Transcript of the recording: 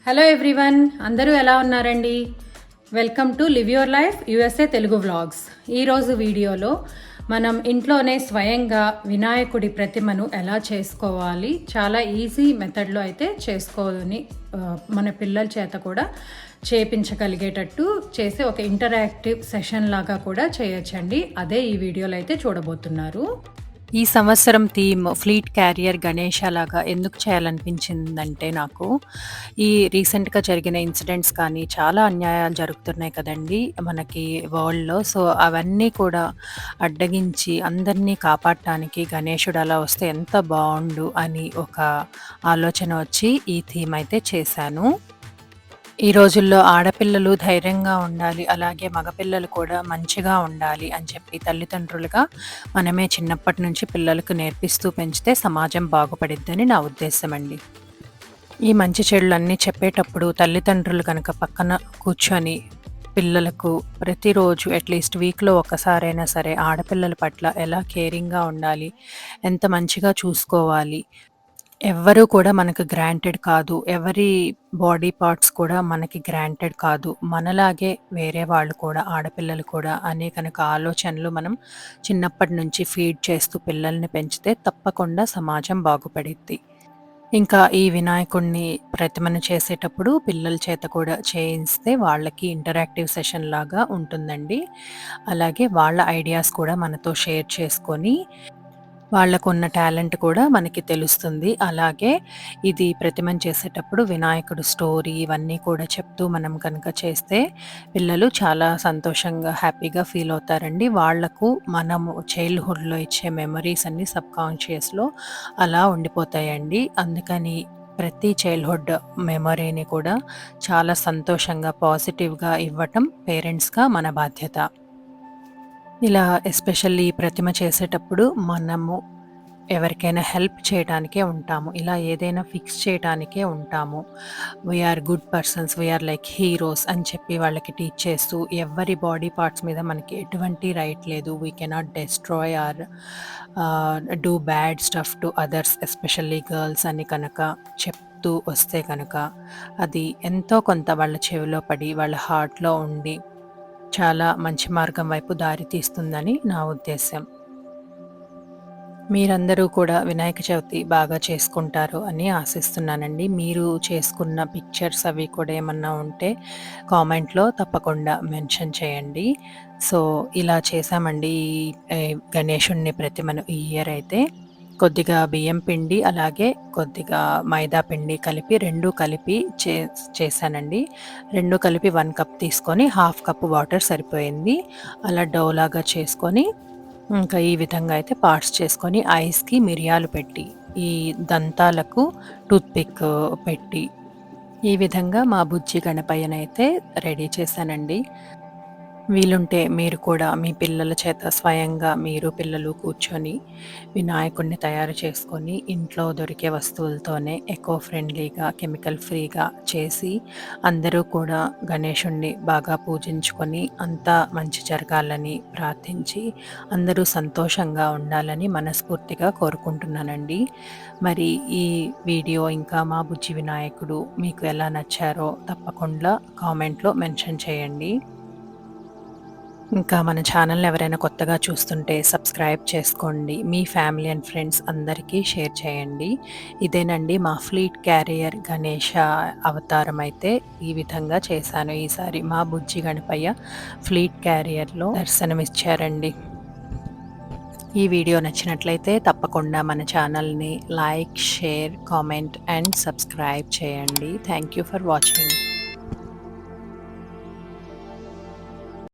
Hello everyone, అందరూ ఎలా ఉన్నారండి? Welcome to live your life USA Telugu vlogs. ఈరోజు వీడియోలో మనం ఇంట్లోనే స్వయంగా వినాయకుడి ప్రతిమను ఎలా చేసుకోవాలి, చాలా ఈజీ మెథడ్లో అయితే చేసుకోవాలని మన పిల్లల చేత కూడా చేపించగలిగేటట్టు చేసే ఒక ఇంటరాక్టివ్ సెషన్ లాగా కూడా చేయొచ్చండి. అదే ఈ వీడియోలో అయితే చూడబోతున్నారు. ఈ సంవత్సరం థీమ్ ఫ్లీట్ క్యారియర్ గణేష లాగా ఎందుకు చేయాలనిపించిందంటే నాకు ఈ రీసెంట్గా జరిగిన ఇన్సిడెంట్స్ కానీ చాలా అన్యాయాలు జరుగుతున్నాయి కదండి మనకి వరల్డ్లో. సో అవన్నీ కూడా అడ్డగించి అందరినీ కాపాడటానికి గణేశుడు అలా వస్తే ఎంత బాగుండు అని ఒక ఆలోచన వచ్చి ఈ థీమ్ అయితే చేశాను. ఈ రోజుల్లో ఆడపిల్లలు ధైర్యంగా ఉండాలి, అలాగే మగపిల్లలు కూడా మంచిగా ఉండాలి అని చెప్పి తల్లిదండ్రులుగా మనమే చిన్నప్పటి నుంచి పిల్లలకు నేర్పిస్తూ పెంచితే సమాజం బాగుపడిద్దని నా ఉద్దేశం అండి. ఈ మంచి చెడులన్నీ చెప్పేటప్పుడు తల్లిదండ్రులు కనుక పక్కన కూర్చొని పిల్లలకు ప్రతిరోజు అట్లీస్ట్ వీక్లో ఒక్కసారైనా సరే ఆడపిల్లల పట్ల ఎలా కేరింగ్గా ఉండాలి, ఎంత మంచిగా చూసుకోవాలి, ఎవ్వరూ కూడా మనకు గ్రాంటెడ్ కాదు, ఎవరి బాడీ పార్ట్స్ కూడా మనకి గ్రాంటెడ్ కాదు, మనలాగే వేరే వాళ్ళు కూడా ఆడపిల్లలు కూడా అనే కనుక ఆలోచనలు మనం చిన్నప్పటి నుంచి ఫీడ్ చేస్తూ పిల్లల్ని పెంచితే తప్పకుండా సమాజం బాగుపడిద్ది. ఇంకా ఈ వినాయకుడిని ప్రతిమను చేసేటప్పుడు పిల్లల చేత కూడా చేయిస్తే వాళ్ళకి ఇంటరాక్టివ్ సెషన్ లాగా ఉంటుందండి. అలాగే వాళ్ళ ఐడియాస్ కూడా మనతో షేర్ చేసుకొని వాళ్ళకున్న టాలెంట్ కూడా మనకి తెలుస్తుంది. అలాగే ఇది ప్రతిమను చేసేటప్పుడు వినాయకుడు స్టోరీ ఇవన్నీ కూడా చెప్తూ మనం కనుక చేస్తే పిల్లలు చాలా సంతోషంగా హ్యాపీగా ఫీల్ అవుతారండి. వాళ్లకు మనము చైల్డ్హుడ్లో ఇచ్చే మెమరీస్ అన్నీ సబ్కాన్షియస్లో అలా ఉండిపోతాయండి. అందుకని ప్రతి చైల్డ్హుడ్ మెమరీని కూడా చాలా సంతోషంగా పాజిటివ్గా ఇవ్వటం పేరెంట్స్గా మన బాధ్యత. ఇలా ఎస్పెషల్లీ ప్రతిమ చేసేటప్పుడు మనము ఎవరికైనా హెల్ప్ చేయడానికే ఉంటాము, ఇలా ఏదైనా ఫిక్స్ చేయడానికే ఉంటాము. We are good persons, we are like heroes అని చెప్పి వాళ్ళకి టీచ్ చేస్తూ ఎవరి బాడీ పార్ట్స్ మీద మనకి ఎటువంటి రైట్ లేదు, we cannot destroy or do bad stuff to others especially girls అని కనుక చెప్తూ వస్తే కనుక అది ఎంతో కొంత వాళ్ళ చెవిలో పడి వాళ్ళ హార్ట్లో ఉండి చాలా మంచి మార్గం వైపు దారి తీస్తుందని నా ఉద్దేశం. మీరందరూ కూడా వినాయక చవితి బాగా చేసుకుంటారు అని ఆశిస్తున్నానండి. మీరు చేసుకున్న పిక్చర్స్ అవి కూడా ఏమన్నా ఉంటే కామెంట్లో తప్పకుండా మెన్షన్ చేయండి. సో ఇలా చేశామండి గణేశుడిని ప్రతిమను ఈ ఇయర్ అయితే. కొద్దిగా బియ్యం పిండి అలాగే కొద్దిగా మైదా పిండి కలిపి 2 కలిపి చేశానండి. 2 కలిపి 1 కప్ తీసుకొని 1/2 కప్ వాటర్ సరిపోయింది. అలా డౌలాగా చేసుకొని ఇంకా ఈ విధంగా అయితే పార్ట్స్ చేసుకొని ఐస్కి మిరియాలు పెట్టి ఈ దంతాలకు టూత్పిక్ పెట్టి ఈ విధంగా మా బుజ్జి గణపయ్యనైతే రెడీ చేశానండి. వీలుంటే మీరు కూడా మీ పిల్లల చేత స్వయంగా మీరు పిల్లలు కూర్చొని వినాయకుడిని తయారు చేసుకొని ఇంట్లో దొరికే వస్తువులతోనే ఎకో ఫ్రెండ్లీగా కెమికల్ ఫ్రీగా చేసి అందరూ కూడా గణేశుణ్ణి బాగా పూజించుకొని అంతా మంచి జరగాలని ప్రార్థించి అందరూ సంతోషంగా ఉండాలని మనస్ఫూర్తిగా కోరుకుంటున్నానండి. మరి ఈ వీడియో ఇంకా మా బుజ్జి వినాయకుడు మీకు ఎలా నచ్చారో తప్పకుండా కామెంట్లో మెన్షన్ చేయండి. ఇంకా మన ఛానల్ని ఎవరైనా కొత్తగా చూస్తుంటే సబ్స్క్రైబ్ చేసుకోండి, మీ ఫ్యామిలీ అండ్ ఫ్రెండ్స్ అందరికీ షేర్ చేయండి. ఇదేనండి మా ఫ్లీట్ క్యారియర్ గణేష అవతారం అయితే ఈ విధంగా చేశాను. ఈసారి మా బుజ్జి గణపయ్య ఫ్లీట్ క్యారియర్లో దర్శనమిచ్చారండి. ఈ వీడియో నచ్చినట్లయితే తప్పకుండా మన ఛానల్ని like, share, comment and subscribe చేయండి. Thank you for watching.